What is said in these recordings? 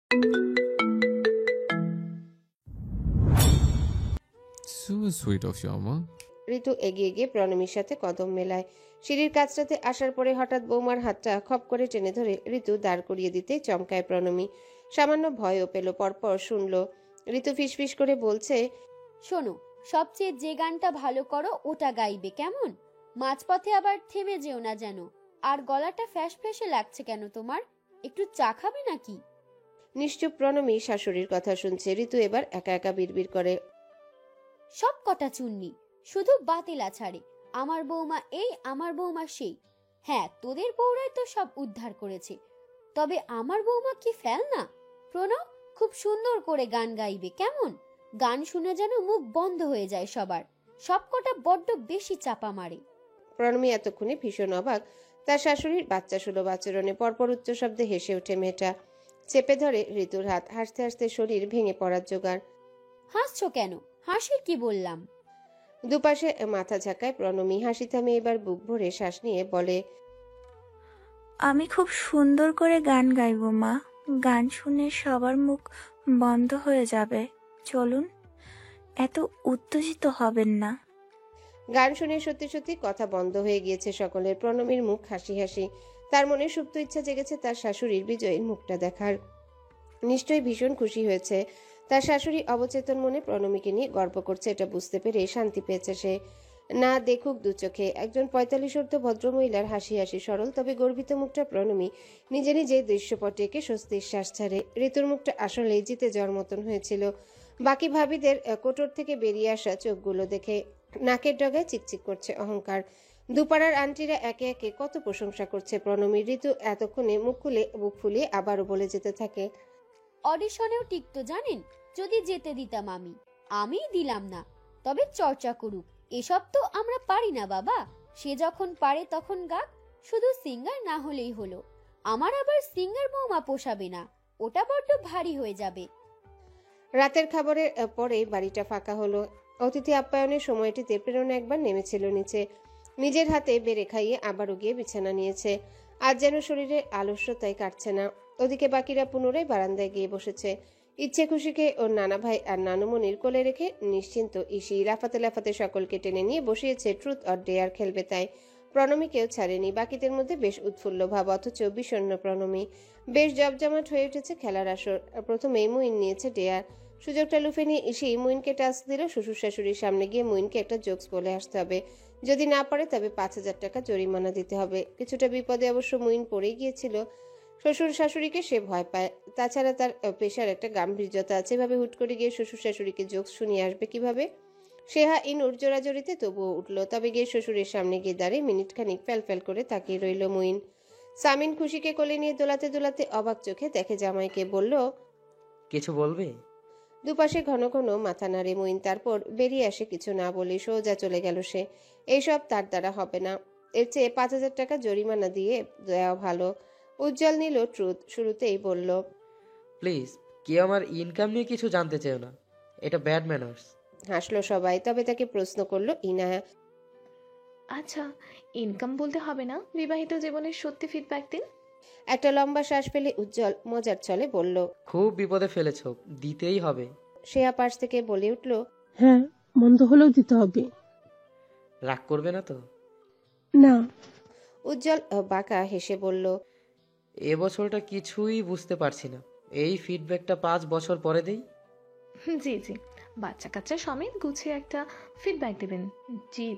So sweet of you, Amma. ঋতু এগিয়ে গিয়ে প্রণমীর সাথে কদম মেলায়। সিঁড়ির কাছটাতে আসার পরে হঠাৎ বৌমার হাতটা খপ করে টেনে ধরে ঋতু দাঁড় করিয়ে দিতে চমকায় প্রণমী। সামান্য ভয়ও পেল, পরপর শুনল। ঋতু ফিসফিস করে বলছে, শোনো, সবচেয়ে যে গানটা ভালো করো ওটা গাইবে, কেমন? মাঝপথে আবার থেমে যেও না যেন। আর গলাটা ফ্যাস ফ্যাসে লাগছে কেন তোমার? একটু চা খাবে নাকি? নিশ্চুপ প্রণমী শাশুড়ির কথা শুনছে। ঋতু এবার একা একা বিড়বিড় করে, সব কটা চুন্নি শুধু বাতিলা ছাড়ে। আমার বৌমা এই, আমার বৌমা সেই। হ্যাঁ, তোদের বউরাই তো সব উদ্ধার করেছে, তবে আমার বৌমা কি ফেল না? প্রণব, খুব সুন্দর করে গান গাইবে, কেমন? গান শুনে যেন মুখ বন্ধ হয়ে যায় সবার। সব কটা বড্ড বেশি চাপা মারে। প্রণমী এতক্ষণে ভীষণ অবাক তার শাশুড়ির বাচ্চা সুলভ আচরণে। পরপর উচ্চ শব্দে হেসে ওঠে মেয়েটা। চেপে ধরে ঋতুর হাত। হাসতে হাসতে শরীর ভেঙে পড়ার জোগাড়। হাসছো কেন? হাসির কি বললাম? দুপাশে মাথা ঝাঁকায় প্রণমী। হাসি থামে এবার বুক ভরে শ্বাস নিয়ে বলে, আমি খুব সুন্দর করে গান গাইবো মা। গান শুনে সবার মুখ বন্ধ হয়ে যাবে। চলুন, এত উত্তেজিত হবেন না। গান শুনে সত্যি সত্যি কথা বন্ধ হয়ে গিয়েছে সকলের। প্রণমীর মুখ হাসি হাসি। তার মনে সুপ্ত ইচ্ছা জেগেছে তার শাশুড়ির বিজয়ীর মুখটা দেখার। নিশ্চয়ই ভীষণ খুশি হয়েছে। তার শাশুড়ি অবচেতন মনে প্রণমীকে নিয়ে গর্ব করছে, এটা বুঝতে পেরে শান্তি পেয়েছে সে। না দেখুক দু চোখে, একজন 45 ঊর্ধ্ব ভদ্রমহিলার হাসি হাসি সরল তবে গর্বিত মুখটা প্রণমী নিজে নিজে দৃশ্যপটে এঁকে স্বস্তির শ্বাস ছাড়ে। ঋতুর মুখটা আসলেই জিতে যাওয়ার মতন হয়েছিল। বাকি ভাবিদের কোটর থেকে বেরিয়ে আসা চোখগুলো দেখে নাকের ডগায় চিকচিক করছে অহংকার। দুপাড়ার আন্টিরা একে একে কত প্রশংসা করছে প্রণমী। ঋতু এতক্ষণে মুখ খুলে বুক ফুলিয়ে আবারও বলে যেতে থাকে, অডিশনেও টিকতো জানেন, যদি যেতে দিতাম আমি দিলাম না। তবে চর্চা করুক, এসব তো আমরা পারি না বাবা। সে যখন পারে তখন গাক, শুধু সিঙ্গার না হলেই হলো। আমার আবার সিঙ্গার বৌমা পোষাবে না, ওটা বড্ড ভারী হয়ে যাবে। রাতের খাবারের পরে বাড়িটা ফাঁকা হলো। অতিথি আপ্যায়নের সময়টিতে প্রেরণা একবার নেমেছিল নিচে। নিজের হাতে বেড়ে খাইয়ে আবারও গিয়ে বিছানা নিয়েছে। আজ যেন শরীরে আলস্যতায় কাটছে না। ওদিকে বাকিরা পুনরায় বারান্দায় গিয়ে বসেছে। ইচ্ছে খুশিকে ওর নানা ভাই আর নানুমণির কোলে রেখে নিশ্চিন্ত ইসি লাফাতে লাফাতে সকলকে টেনে নিয়ে বসিয়েছে ট্রুথ অর ডেয়ার খেলবে তাই। প্রণমীকেও ছাড়েনি। বাকিদের মধ্যে বেশ উৎফুল্ল ভাব, অথচ বিষণ্ণ প্রণমী। বেশ জমজমাট হয়ে উঠেছে খেলার আসর। প্রথমেই মুইন নিয়েছে ডেয়ার। সুযোগটা লুফে নিয়ে ইসি মুইনকে টাচ দিল। শ্বশুর শাশুড়ির সামনে গিয়ে মুইনকে একটা জোকস বলে আসতে হবে। যদি না পারে তবে 5,000 টাকা জরিমানা দিতে হবে। কিছুটা বিপদে অবশ্য মুইন পড়ে গিয়েছিল। শ্বশুর শাশুড়িকে সে ভয় পায়। তাছাড়া তার পেশার একটা গাম্ভীর্যতা আছে। এভাবে হুট করে গিয়ে শ্বশুর শাশুড়িকে জোকস শুনিয়ে আসবে কিভাবে? সেহা ইনুর জোরাজোরিতে তবুও উঠল। তবে গিয়ে শ্বশুরের সামনে গিয়ে দাঁড়িয়ে মিনিট খানিক ফ্যাল করে তাকিয়ে রইল মুইন। সামিন খুশিকে কোলে নিয়ে দোলাতে দোলাতে অবাক চোখে দেখে জামাইকে, বলল, কিছু বলবে? দুপাশে ঘন ঘন মাথা নাড়ে মুইন। তারপর বেরিয়ে আসে কিছু না বলে সোজা চলে গেল সে। এইসব তার দ্বারা হবে না। এর চেয়ে 5,000 টাকা জরিমানা দিয়ে দেওয়া ভালো। উজ্জ্বল নিল ট্রুথ। শুরুতেই বলল, প্লিজ, কেউ আমার ইনকাম নিয়ে কিছু জানতে চাও না, এটা ব্যাড ম্যানার্স। হাসলো সবাই। তবে তাকে প্রশ্ন করলো ইনায়া। আচ্ছা, ইনকাম বলতে হবে না, বিবাহিত জীবনের সত্যি ফিডব্যাক দিন। একটা লম্বা শ্বাস ফেলে উজ্জ্বল মজার ছলে বলল, খুব বিপদে ফেলেছ, দিতেই হবে। শ্রেয়া পাশ থেকে বলে উঠল, হ্যাঁ, মন্দ হলেও দিতে হবে। রাগ করবে না তো? না। উজ্জ্বল বাঁকা হেসে বলল, এবছরটা কিছুই বুঝতে পারছি না, এই ফিডব্যাকটা 5 বছর পরে দেই। জি জি, বাচ্চা কাচ্চা সমেত গুছিয়ে একটা ফিডব্যাক দেবেন। জি।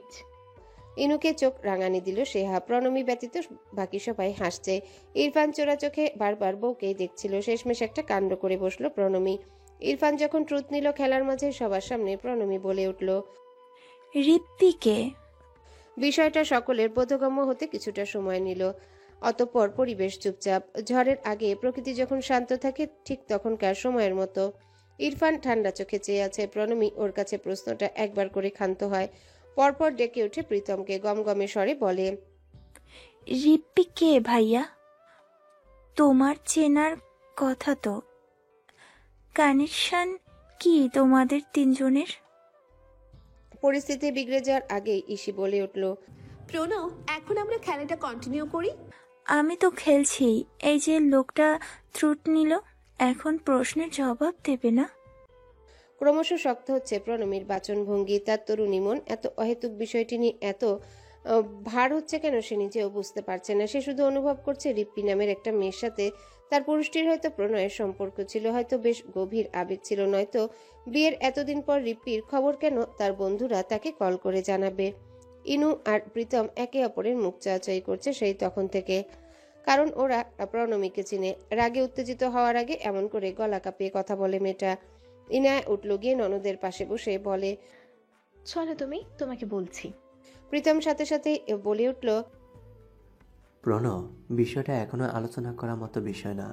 ইনুকে চোখ রাঙানি দিল সেহা। প্রণমী ব্যতীত বাকি সবাই হাসছে। ইরফান চোরা চোখে বারবার বউকেই দেখছিল। শেষমেশ একটা কাণ্ড করে বসলো প্রণমী। ইরফান যখন ট্রুথ নিল খেলার মাঝে সবার সামনে, প্রণমী বলে উঠল, ঋত্বিকে। বিষয়টা সকলের বোধগম্য হতে কিছুটা সময় নিল। অতঃপর পরিবেশ চুপচাপ। ঝড়ের আগে প্রকৃতি যখন শান্ত থাকে ঠিক তখনকার সময়ের মতো। ইরফান ঠান্ডা চোখে চেয়ে আছে। প্রণমী ওর কাছে প্রশ্নটা একবার করে ক্ষান্ত হয়। পরপর ডেকে উঠে প্রীতমকে গমগমে স্বরে বলে, ঋত্বিকে ভাইয়া, তোমার চেনার কথা তো। কানেকশন কি তোমাদের তিনজনের? পরিস্থিতি বিগড়ে যাওয়ার আগেই ইসি বলে উঠল, প্রণব, এখন আমরা খেলাটা কন্টিনিউ করি। আমি তো খেলছি। এই যে লোকটা ট্রুথ নিল, এখন প্রশ্নের জবাব দেবে না? ক্রমশ শক্ত হচ্ছে প্রণমীর বাচনভঙ্গি। তার তরুণী মন এত অহেতুক বিষয়টি নিয়ে এত ভার হচ্ছে কেন সে নিজেও বুঝতে পারছে না। সে শুধু অনুভব করছে রিপ্পি নামের একটা মেয়ের সাথে তার পুরুষটির হয়তো প্রণয়ের সম্পর্ক ছিল, হয়তো বেশ গভীর আবেগ ছিল, নয়তো বিয়ের এতদিন পর রিপ্পির খবর কেন তার বন্ধুরা তাকে কল করে জানাবে। ইনু আর প্রীতম একে অপরের মুখ চাওয়াচাই করছে সেই তখন থেকে, কারণ ওরা প্রণমীকে চিনে। রাগে উত্তেজিত হওয়ার আগে এমন করে গলা কাঁপিয়ে কথা বলে মেয়েটা। ইনায়া উঠল গিয়ে ননদের পাশে বসে বলে, চলো তুমি, তোমাকে বলছি। প্রীতম সাথে সাথে বলে উঠল, প্রণব, বিষয়টা এখনো আলোচনা করার মতো বিষয় না,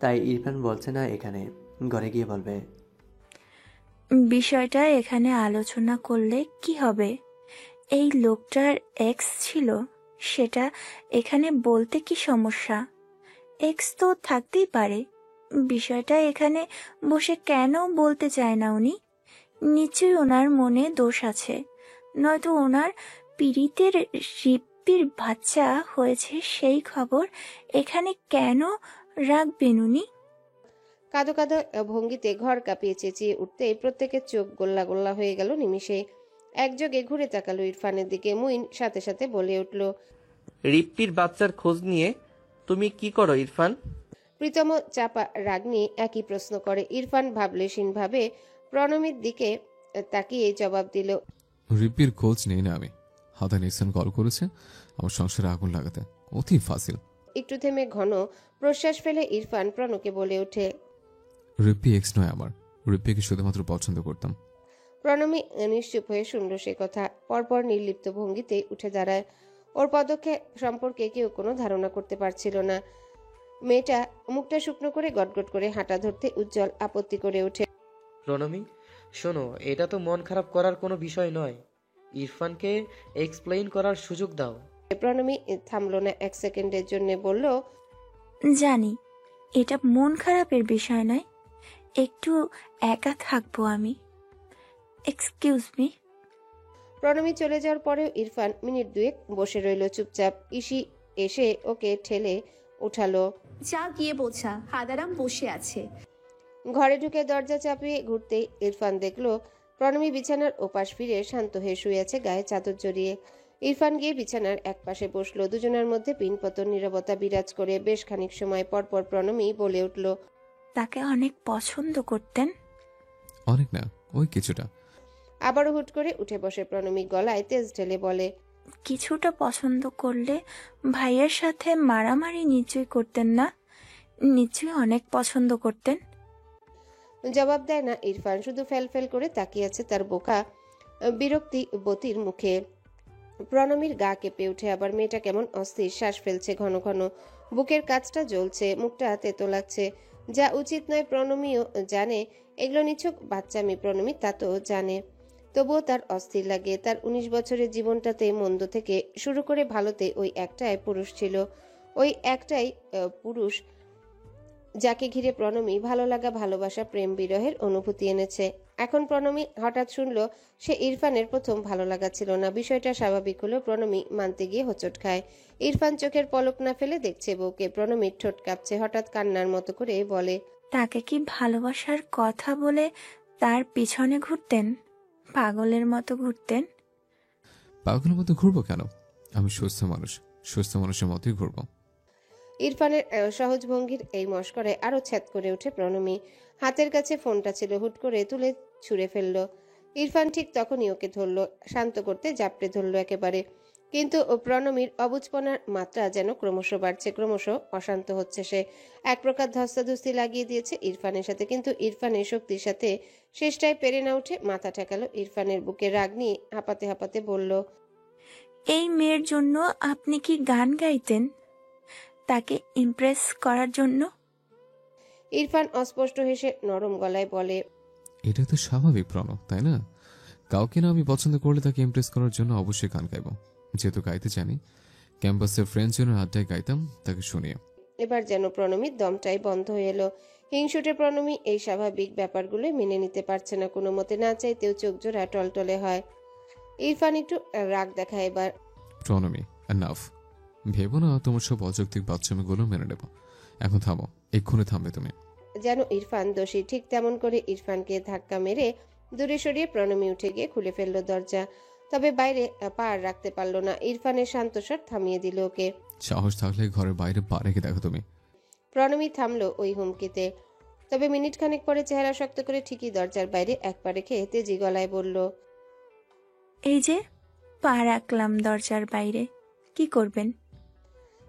তাই ইরফান বলছে না এখানে, ঘরে গিয়ে বলবে। বিষয়টা এখানে আলোচনা করলে কি হবে? এই লোকটার এক্স ছিল, সেটা এখানে বলতে কি সমস্যা? এক্স তো থাকতেই পারে। বিষয়টা এখানে বসে কেন বলতে চায় না উনি? নিশ্চয়ই ওনার মনে দোষ আছে, নয়তো ওনার পীড়িতের রিপ্পির বাচ্চা হয়েছে সেই খবর এখানে কেন রাখবেন উনি? কাঁদো কাঁদো ভঙ্গিতে ঘর কাঁপিয়ে চেঁচিয়ে উঠতেই প্রত্যেকের চোখ গোল্লা গোল্লা হয়ে গেল নিমিষে। একযোগে ঘুরে তাকালো ইরফানের দিকে। মুইন সাথে সাথে বলে উঠল, রিপ্পির বাচ্চার খোঁজ নিয়ে তুমি কি করো ইরফান? প্রীতম চাপা রাগ নিয়ে একই প্রশ্ন করে। ইরফান ভাবলেশীন ভাবে প্রণমীর দিকে তাকিয়ে জবাব দিল, রিপির খোঁজ নেই না আমি। হাদা নিক্সন কল করেছে আমার সংসারে আগুন লাগাতে, অতি ফাসিল। একটু থেমে ঘন প্রশ্বাস ফেলে ইরফান প্রণকে বলে ওঠে, রিপি এক্স নয় আমার, রিপিকে শুধুমাত্র পছন্দ করতাম। প্রণমী নিশ্চুপ হয়ে শুনল সে কথা। পরপর নির্লিপ্ত ভঙ্গিতে উঠে দাঁড়ায়। ওর পদক্ষেপ সম্পর্কে কেউ কোনো ধারণা করতে পারছিল না। মেয়েটা মুখটা শুকনো করে গটগট করে হাঁটা ধরতে উজ্জ্বল আপত্তি করে ওঠে, প্রণমী, শোনো, এটা তো মন খারাপ করার কোনো বিষয় নয়। ইরফানকে এক্সপ্লেইন করার সুযোগ দাও। প্রণমী থামল না এক সেকেন্ডের জন্য, বলল, জানি এটা মন খারাপের বিষয় নয়, একটু একা থাকবো আমি। Excuse me. প্রণমী চলে যাওয়ার পরেও ইরফান মিনিট দুয়েক বসে রইল চুপচাপ। ইসি এসে ওকে ঠেলে উঠালো। যা গিয়ে বোঝা, হাদারাম বসে আছে। ঘরে ঢুকে দরজা চাপিয়ে ঘুরতেই ইরফান দেখল প্রণমী বিছানার ওপাশ ফিরে শান্ত হয়ে শুয়ে আছে, গায়ে চাদর জড়িয়ে। ইরফান গিয়ে বিছানার একপাশে বসলো। দুজনের মধ্যে পিনপতন নীরবতা বিরাজ করে। বেশ খানিক সময় পরপর প্রণমী বলে উঠল, তাকে অনেক পছন্দ করতেন? অনেক না, ওই কিছুটা। আবারও হুট করে উঠে বসে প্রণমী, গলায় তেজ ঢেলে বলে, কিছুটা পছন্দ করলে ভাইয়ের সাথে মারামারি নিশ্চয়ই করতেন না? নিশ্চয়ই অনেক পছন্দ করতেন। জবাব দেয় না ইরফান, শুধু ফেল ফেল করে তাকিয়ে আছে তার বোকা বিরক্তি বতির মুখে। প্রণমীর গা কেঁপে উঠে। আবার মেয়েটা কেমন অস্থির, শ্বাস ফেলছে ঘন ঘন, বুকের কাজটা জ্বলছে, মুখটা তেতো লাগছে। যা উচিত নয় প্রণমীও জানে, এগুলো নিছক বাচ্চামি প্রণমী তা তো জানে। তবুও তার অস্থির লাগে। তার 19 বছরের জীবনটাতে মন্দ থেকে শুরু করে ভালোতে ওই একটাই পুরুষ ছিল, ওই একটাই পুরুষ যাকে ঘিরে প্রণমী ভালো লাগা, ভালোবাসা, প্রেম বিরহের অনুভূতি এনেছে। এখন প্রণমী হঠাৎ শুনল সে ইরফানের প্রথম ভালো লাগা ছিল না। বিষয়টা স্বাভাবিক হলেও প্রণমী মানতে গিয়ে হোঁচট খায়। ইরফান চোখের পলক না ফেলে দেখছে বউকে। প্রণমীর ঠোঁট কাঁপছে। হঠাৎ কান্নার মতো করে বলে, তাকে কি ভালোবাসার কথা বলে তার পিছনে ঘুরতেন? পাগলের মতো ঘুরতেন? পাগলের মতো ঘুরবো কেন? আমি সুস্থ মানুষ, সুস্থ মানুষের মতোই ঘুরবো। ইরফানের সহজ ভঙ্গির এই মস্করায় আরো ছ্যাদ করে ওঠে প্রণমী। হাতের কাছে ফোনটা ছিল, হুট করে তুলে ছুঁড়ে ফেলল। ইরফান ঠিক তখনই ওকে ধরল, শান্ত করতে জাপটে ধরল একেবারে। কিন্তু প্রণমীর অবুঝপনার মাত্রা যেন ক্রমশ বাড়ছে, ক্রমশ অশান্ত হচ্ছে সে। এক প্রকার ধস্তাধস্তি লাগিয়ে দিয়েছে ইরফানের সাথে। কিন্তু ইরফানের শক্তির সাথে শেষটায় পেরে না উঠে মাথা ঠেকালো ইরফানের বুকে। রাগ নিয়ে হাঁপাতে হাঁপাতে বলল, এই মেয়ের জন্য আপনি কি গান গাইতেন? তাকে ইমপ্রেস করার জন্য? ইরফান অস্পষ্ট হেসে নরম গলায় বলে, এটা তো স্বাভাবিক প্রণব, তাই না? কাউকে না আমি পছন্দ করলে তাকে ইমপ্রেস করার জন্য অবশ্যই গান গাইব। যেহেতু গাইতে জানি, ক্যাম্পাসের ফ্রেন্ডজনের আড্ডায় গাইতাম তাকে শুনিয়ে। এবার যেন প্রণমীর দমটাই বন্ধ হয়ে এলো। হিংসুটে প্রণমী এই স্বাভাবিক ব্যাপারগুলো মেনে নিতে পারছে না কোনো মতে। না চাইতেও চোখ জোড়া টলটলে হয়। ইরফান একটু রাগ দেখায় এবার। প্রণমী, এনাফ। ভেবো না তোমার সব অযৌক্তিক বাচ্চামিগুলো মেনে নেব। এখন থামো, এক্ষুনি থামবে তুমি। যেন ইরফান দোষী। ঠিক তেমন করে ইরফানকে ধাক্কা মেরে দূরে সরিয়ে প্রণমী উঠে গিয়ে খুলে ফেলল দরজা। তবে বাইরে পা আর রাখতে পারল না। ইরফানের শান্তস্বর থামিয়ে দিল ওকে। সাহস থাকলে ঘরের বাইরে পা রেখে দেখো তুমি। প্রণমী থামলো ওই হুমকিতে। তবে মিনিট খানেক পরে চেহারা শক্ত করে ঠিকই দরজার বাইরে এক পা রেখে তেজি গলায় বলল, এই যে পা রাখলাম দরজার বাইরে, কি করবেন?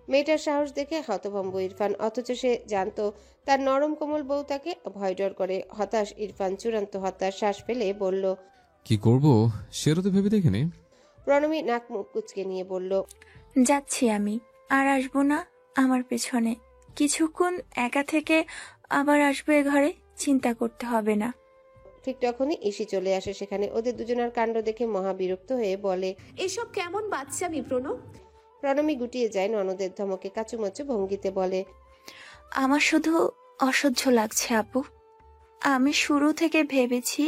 মেয়েটার সাহস দেখে হতভম্ব ইরফান। অথচ সে জানতো তার নরম কোমল বউ তাকে ভয় ডর করে। হতাশ ইরফান, চূড়ান্ত হতাশ। শ্বাস ফেলে বলল, কি করব সেটা তো ভেবে দেখিনি। প্রণমী নাক মুখ কুচকে নিয়ে বলল, যাচ্ছি আমি, আর আসবো না আমার পেছনে। কিছুক্ষণ একা থেকে আবার আসবে ঘরে, চিন্তা করতে হবে না। ঠিক তখনই ইসি চলে আসে সেখানে। ওদের দুজনের কাণ্ড দেখে মহা বিরক্ত হয়ে বলে, এসব কেমন বাচ্চামি প্রণব? প্রণমী গুটিয়ে যায় ননদের ধমকে। কাচুমাচু ভঙ্গিতে বলে, আমার শুধু অসহ্য লাগছে আপু। আমি শুরু থেকে ভেবেছি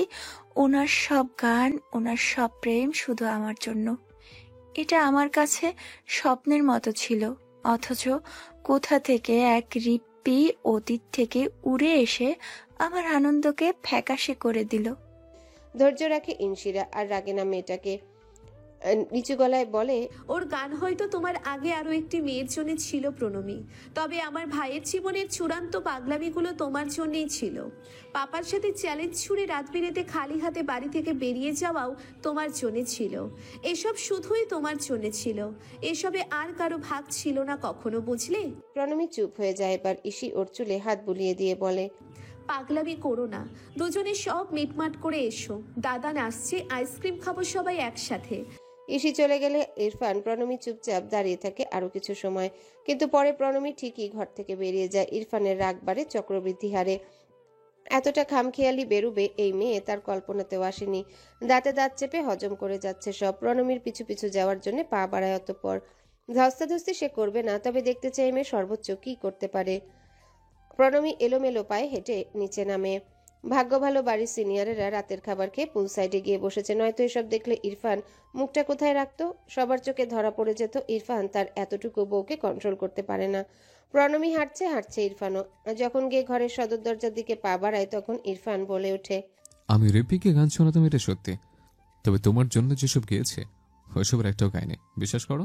ওনার সব গান, ওনার সব প্রেম শুধু আমার জন্য। এটা আমার কাছে স্বপ্নের মতো ছিল, অথচ কোথা থেকে এক রিপ্পি অতীত থেকে উড়ে এসে আমার আনন্দকে ফ্যাকাশে করে দিল। ধৈর্য রাখে ইনশিরা আর রাগে না মেয়েটাকে। নিচু গলায় বলে, ওর গান হয়তো তোমার আগে আরো একটি মেয়ের জন্য ছিল প্রণমী, তবে আমার ভাইয়ের জীবনের চূড়ান্ত পাগলামিগুলো তোমার জন্যই ছিল। পাপার সাথে চ্যালেঞ্জ ছুড়ে রাত বিরেতে খালি হাতে বাড়ি থেকে বেরিয়ে যাওয়াও তোমার জন্য ছিল। এসব শুধুই তোমার জন্য ছিল, এসবে আর কারো ভাগ ছিল না কখনো, বুঝলে? প্রণমী চুপ হয়ে যায়। এবার ইসি ওর চুলে হাত বুলিয়ে দিয়ে বলে, পাগলামি করো না, দুজনে সব মিটমাট করে এসো। দাদা আসছে, আইসক্রিম খাবো সবাই একসাথে। ইসি চলে গেলে ইরফান প্রণমী চুপচাপ দাঁড়িয়ে থাকে আরো কিছু সময়। কিন্তু পরে প্রণমী ঠিকই ঘর থেকে বেরিয়ে যায়। ইরফানের রাগ বাড়ে চক্রবৃদ্ধি হারে। এতটা খামখেয়ালি বেরুবে এই মেয়ে তার কল্পনাতেও আসেনি। দাঁতে দাঁত চেপে হজম করে যাচ্ছে সব। প্রণমীর পিছু পিছু যাওয়ার জন্য পা বাড়ায় অতঃপর। ধস্তাধস্তি সে করবে না, তবে দেখতে চাই মেয়ে সর্বোচ্চ কি করতে পারে। প্রণমী এলোমেলো পায়ে হেঁটে নিচে নামে। ভাগ্য ভালো বাড়ির সিনিয়রেরা রাতের খাবার খেয়ে পুল সাইডে গিয়ে বসেছে, নয়তো এসব দেখলে ইরফান মুখটা কোথায় রাখতো? সবার চোখে ধরা পড়ে যেত। ইরফান তার এতটুকু বউকে কন্ট্রোল করতে পারে না। প্রণমী হাঁটছে ইরফানও। যখন গিয়ে ঘরের সদর দরজার দিকে পা বাড়ায় তখন ইরফান বলে ওঠে, আমি রেপিকে গান শোনাতাম, এটা সত্যি। তবে তোমার জন্য যেসব গেয়েছে ওইসবের একটাও গায়নি, বিশ্বাস করো।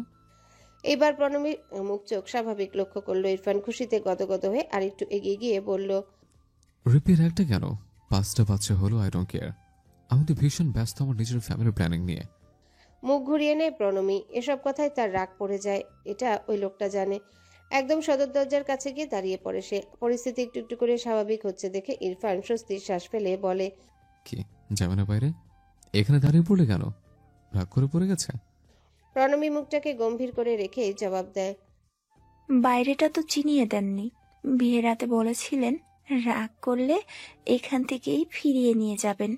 এবার প্রণমীর মুখ চোখ স্বাভাবিক লক্ষ্য করলো ইরফান। খুশিতে গদগদ হয়ে আরেকটু এগিয়ে গিয়ে বলল, রিপির একটা কেন, 5টা বাচ্চা হলো, আই ডোন্ট কেয়ার। আমি তো ভীষণ ব্যস্ত আমার নিজের ফ্যামিলি প্ল্যানিং নিয়ে। মুখ ঘুরিয়ে নেয় প্রণমী। এসব কথায় তার রাগ পড়ে যায়, এটা ওই লোকটা জানে। একদম সদর দরজার কাছে গিয়ে দাঁড়িয়ে পড়ে সে। পরিস্থিতি একটু একটু করে স্বাভাবিক হচ্ছে দেখে ইরফান স্বস্তির শ্বাস ফেলে বলে, কি যাবে না বাইরে? এখানে দাঁড়িয়ে পড়লে কেন? রাগ করে পড়ে গেছে? প্রণমী মুখটাকে গম্ভীর করে রেখে জবাব দেয়, বাইরেটা তো চিনিয়ে দেননি। বিয়ের রাতে বলেছিলেন রাগ করলে এখান থেকেই ফিরিয়ে নিয়ে যাবেন।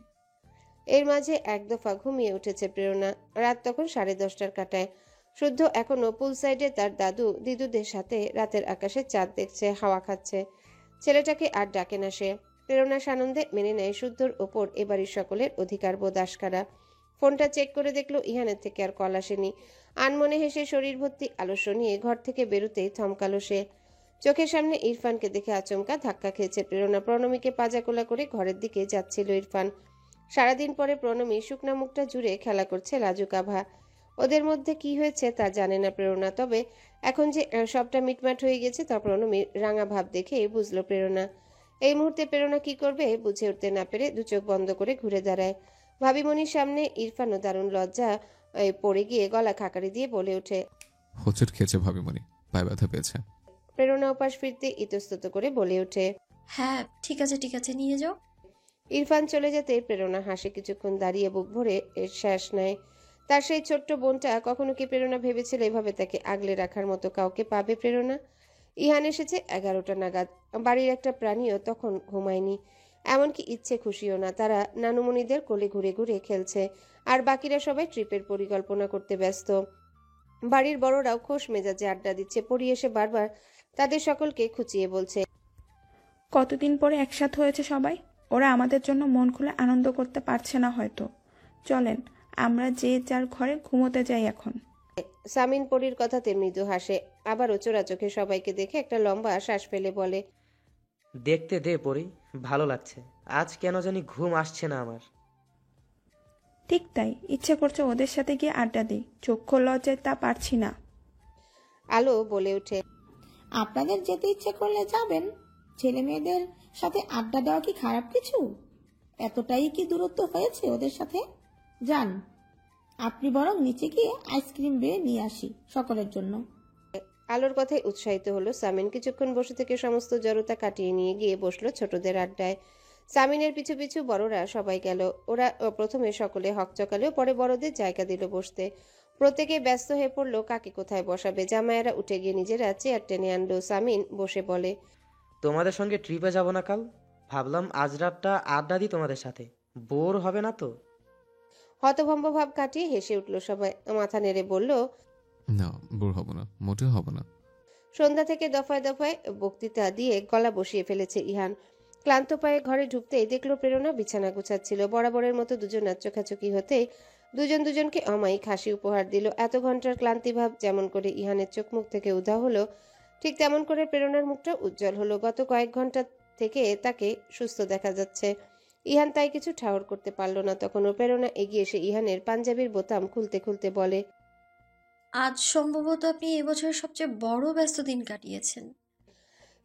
এর মাঝে এক দফা ঘুমিয়ে উঠেছে প্রেরণা। রাত তখন 10:30 কাটায়। শুদ্ধ এখনো পুল সাইডে তার দাদু দিদুদের সাথে রাতের আকাশে চাঁদ দেখছে, হাওয়া খাচ্ছে। ছেলেটাকে আর ডাকে না সে। প্রেরণা সানন্দে মেনে নেয় শুদ্ধর ওপর এবাড়ির সকলের অধিকার বোধ আশকারা। ফোনটা চেক করে দেখলো ইহানের থেকে আর কল আসেনি। আনমনে হেসে শরীর ভর্তি আলস্য নিয়ে ঘর থেকে বেরোতেই থমকালো সে। চোখের সামনে ইরফানকে দেখে আচমকা ধাক্কা খেয়েছে প্রেরণা। প্রণমীকে পাজাকোলা করে ঘরের দিকে যাচ্ছিল ইরফান। সারাদিন পরে প্রণমী শুকনা মুখটা জুড়ে খেলা করছে লাজুক আভা। ওদের মধ্যে কি হয়েছে তা জানে না প্রেরণা, তবে এখন যে সবটা মিটমাট হয়ে গেছে তা প্রণমীর রাঙা ভাব দেখে বুঝলো প্রেরণা। এই মুহূর্তে প্রেরণা কি করবে বুঝে উঠতে না পেরে দু চোখ বন্ধ করে ঘুরে দাঁড়ায়। ভাবিমণির সামনে ইরফানও দারুণ লজ্জা পড়ে গিয়ে গলা খাকারি দিয়ে বলে ওঠে, হোঁচট খেয়েছে ভাবিমণি, পায়ে ব্যথা পেয়েছে। প্রেরণা উপাস ফিরতে ইতস্তত করে বলে ওঠে, হ্যাঁ ঠিক আছে নিয়ে যাও। ইরফান চলে যেতে প্রেরণা হাসে। কিছুক্ষণ দাঁড়িয়ে বুক ভরে শ্বাস নেয়। তার সেই ছোট্ট বোনটা কখনো কি প্রেরণা ভেবেছিল এভাবে তাকে আগলে রাখার মতো কাউকে পাবে প্রেরণা? ইহান এসেছে 11টা নাগাদ। বাড়ির একটা প্রাণীও তখন ঘুমায়নি, এমনকি ইচ্ছে খুশিও না। তারা নানুমণিদের কোলে ঘুরে ঘুরে খেলছে, আর বাকিরা সবাই ট্রিপের পরিকল্পনা করতে ব্যস্ত। বাড়ির বড়রাও খোশ মেজাজে আড্ডা দিচ্ছে। পড়ি এসে বারবার তাদের সকলকে খুঁচিয়ে বলছে, কতদিন পরে একসাথে হয়েছে সবাই। ওরা আমাদের জন্য মন খুলে আনন্দ করতে পারছে না হয়তো। চলেন আমরা যে যার ঘরে ঘুমোতে যাই এখন। সামিন পরির কথাতে মৃদু হাসে। আবারও চোরা চোখে সবাইকে দেখে একটা লম্বা শ্বাস ফেলে বলে, দেখতে দে পরি, ভালো লাগছে। আজ কেন জানি ঘুম আসছে না আমার। ঠিক তাই, ইচ্ছে করছে ওদের সাথে গিয়ে আড্ডা দিই, চক্ষু লজ্জায় তা পারছি না। আলো বলে ওঠে, আপনাদের যেতে ইচ্ছে করলে যাবেন, ছেলে মেয়েদের সাথে আড্ডা দেওয়া কি খারাপ কিছু? এতটাই কি দূরত্ব হয়েছে ওদের সাথে? যান, আপনি বরং নিচে গিয়ে আইসক্রিম বেয়ে নিয়ে আসি সকলের জন্য। আলোর কথায় উৎসাহিত হলো সামিন। কিছুক্ষণ বসে থেকে সমস্ত জড়তা কাটিয়ে নিয়ে গিয়ে বসলো ছোটদের আড্ডায়। সামিনের পিছু পিছু বড়রা সবাই গেল। ওরা প্রথমে সকলে হকচকালেও পরে বড়দের জায়গা দিল বসতে। প্রত্যেকে ব্যস্ত হয়ে পড়লো কাকে কোথায় বসাবে। জামাইয়েরা উঠে গিয়ে নিজেরা চেয়ার টেনে আনলো। সামিন বসে বলে, তোমাদের সঙ্গে ট্রিপে যাব না কাল? ভাবলাম আজ রাতটা আড্ডা দিই তোমাদের সাথে, বোর হবে না তো? হতভম্ব ভাব কাটিয়ে হেসে উঠল সবাই। মাথা নেড়ে বলল, না, বোর হব না, মোটেও হব না। সন্ধ্যা থেকে দফায় দফায় বক্তৃতা দিয়ে গলা বসিয়ে ফেলেছে ইহান। ক্লান্ত পায়ে ঘরে ঢুকতেই দেখলো প্রেরণা বিছানা গুছাচ্ছিল। বরাবরের মতো দুজন চোখাচোখি হতে দুজন দুজনকে অমায়িক হাসি উপহার দিল। এত ঘন্টার ক্লান্তিভাব যেমন করে ইহানের চোখ মুখ থেকে উধাও হলো, ঠিক তেমন করে প্রেরণার মুখটা উজ্জ্বল হলো। গত কয়েক ঘন্টা থেকে তাকে সুস্থ দেখা যাচ্ছে। ইহান তাই কিছু ঠাহর করতে পারল না। তখনও প্রেরণা এগিয়ে এসে ইহানের পাঞ্জাবির বোতাম খুলতে খুলতে বলে, আজ সম্ভবত আপনি এবছরের সবচেয়ে বড় ব্যস্ত দিন কাটিয়েছেন।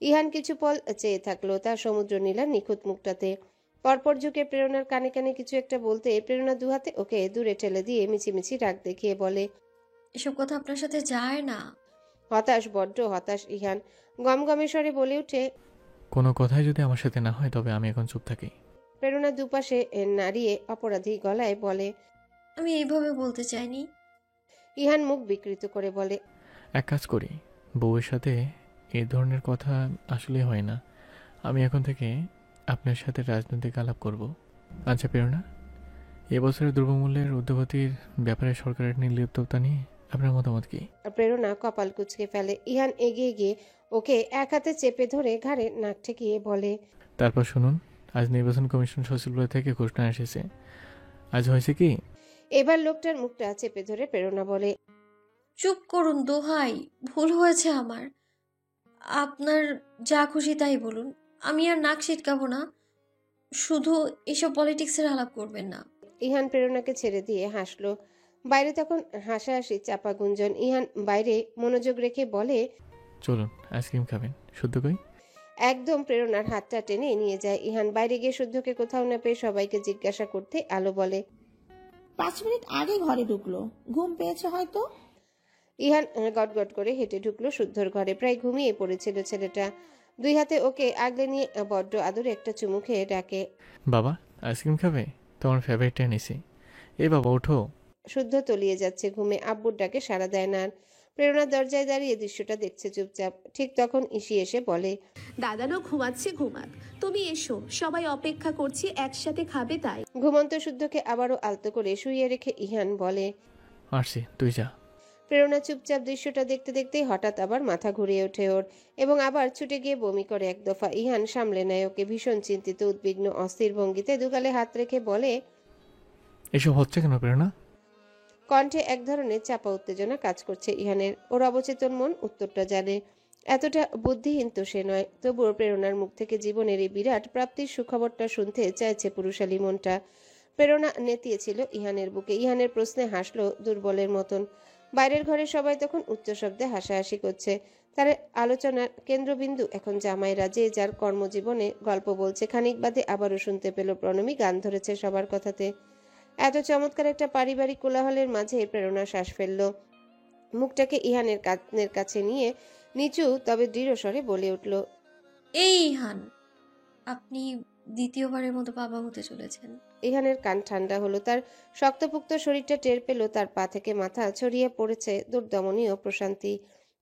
ইহান কিছু পল চেয়ে থাকলো তার সমুদ্র নীলা নিখুঁত মুখটাতে। পরপর ঝুঁকে প্রেরণার কানে কানে কিছু একটা বলতে প্রেরণা দুহাতে ওকে দূরে ঠেলে দিয়ে মিছিমিছি রাগ দেখিয়ে বলে, এসব কথা আপনার সাথে যায় না। হতাশ, বড্ড হতাশ ইহান। গমগমে স্বরে বলে উঠে, কোনো কথাই যদি আমার সাথে না হয় তবে আমি এখন চুপ থাকি। প্রেরণা দুপাশে নাড়িয়ে অপরাধী গলায় বলে, আমি এইভাবে বলতে চাইনি। ইহান মুখ বিকৃত করে বলে, এক কাজ করি, বউয়ের সাথে এই ধরনের কথা আসলে হয় না। আমি এখন থেকে আপনার সাথে রাজনৈতিক আলাপ করব। আচ্ছা প্রেরণা, এবছরের দ্রব্যমূল্যের ঊর্ধ্বগতির ব্যাপারে সরকারের নির্লিপ্ততা নিয়ে আপনার মতামত কি? প্রেরণা কপাল কুঁচকে ফেলে। ইহান এগিয়ে গিয়ে ওকে এক হাতে চেপে ধরে ঘাড়ে নাক ঠেকিয়ে বলে, তারপর শুনুন, আজ নির্বাচন কমিশন সচিবালয় থেকে ঘোষণা এসেছে। আজ হয়েছে কি, এবার লোকটার মুখটা চেপে ধরে প্রেরণা বলে, চুপ করুন দোহাই, ভুল হয়েছে আমার। আপনার যা খুশি তাই বলুন, আমি আর নাক ছিটকাবো না। শুধু এসব পলিটিক্সের আলাপ করবেন না। ইহান প্রেরণাকে ছেড়ে দিয়ে হাসলো। বাইরে তখন হাসাহাসি চাপা গুঞ্জন। ইহান বাইরে মনোযোগ রেখে বলে, চলুন আইসক্রিম খাবেন, শুদ্ধ কই? একদম প্রেরণার হাতটা টেনে নিয়ে যায় ইহান। বাইরে গিয়ে শুদ্ধকে কোথাও না পেয়ে সবাইকে জিজ্ঞাসা করতে আলো বলে, 5 মিনিট আগে ঘরে ঢুকলো, ঘুম পেয়েছে হয়তো। ইহান গটগট করে হেঁটে ঢুকলো শুদ্ধর ঘরে। প্রায় ঘুমিয়ে পড়েছিল ছেলেটা। দুই হাতে ওকে আগলে নিয়ে বড্ড আদরে একটা চুমু খেয়ে ডাকে, বাবা আইসক্রিম খাবে? তোমার ফেভারিটটা এনেছি। এই বাবা ওঠো। শুদ্ধ তলিয়ে যাচ্ছে ঘুমে। আব্বুর ডাকে সাড়া দেয় না। প্রেরণা দরজায় দাঁড়িয়ে দৃশ্যটা দেখছে চুপচাপ। ঠিক তখন ইসি এসে বলে, দাদানো ঘুমাচ্ছে, ঘুমাক, তুমি এসো, সবাই অপেক্ষা করছি একসাথে খাবে তাই। ঘুমন্ত শুদ্ধকে আবারও আলতো করে শুইয়ে রেখে ইহান বলে, আসছি, তুই যা। প্রেরণা চুপচাপ দৃশ্যটা দেখতে দেখতেই হঠাৎ আবার মাথা ঘুরিয়ে ওঠে ওর, এবং আবার ছুটে গিয়ে বমি করে এক দফা। ইহান সামলে নেয় ওকে। ভীষণ চিন্তিত, উদ্বিগ্ন, অস্থির ভঙ্গিতে দুগালে হাত রেখে বলে, এসব হচ্ছে কেন প্রেরণা? কণ্ঠে এক ধরনের চাপা উত্তেজনা কাজ করছে ইহানের। ওর অবচেতন মন উত্তরটা জানে। এতটা বুদ্ধিহীন তো সে নয়। তবুও প্রেরণার মুখ থেকে জীবনের এই বিরাট প্রাপ্তির সুখবরটা শুনতে চাইছে পুরুষালী মনটা। প্রেরণা নেতিয়েছিল ইহানের বুকে। ইহানের প্রশ্নে হাসলো দুর্বলের মতন। বাইরের ঘরে সবাই তখন উচ্চ শব্দে হাসাহাসি করছে। তার আলোচনার কেন্দ্রবিন্দু এখন জামাইরা, যে যার কর্মজীবনে গল্প বলছে। খানিক বাদে আবারও শুনতে পেল প্রণমী গান ধরেছে সবার কথাতে। এত চমৎকার একটা পারিবারিক কোলাহলের মাঝে প্রেরণা শ্বাস ফেলল। মুখটাকে ইহানের কানের কাছে নিয়ে নিচু তবে দৃঢ় স্বরে বলে উঠল, এই ইহান, আপনি দ্বিতীয়বারের মতো বাবা হতে চলেছেন। ইহানের কান ঠান্ডা হলো। তার শক্তপুক্ত শরীরটা টের পেল। তার পা থেকে মাথা ছড়িয়ে পড়েছে দুর্দমনীয় প্রশান্তি।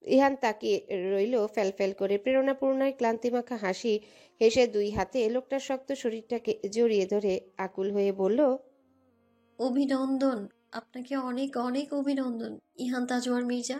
ইহান তাকিয়ে রইল ফ্যালফ্যাল করে। প্রেরণা পূর্ণায় ক্লান্তিমাখা হাসি হেসে দুই হাতে লোকটার শক্ত শরীরটাকে জড়িয়ে ধরে আকুল হয়ে বলল, অভিনন্দন, আপনাকে অনেক অনেক অভিনন্দন ইহান তাজওয়ার মির্জা।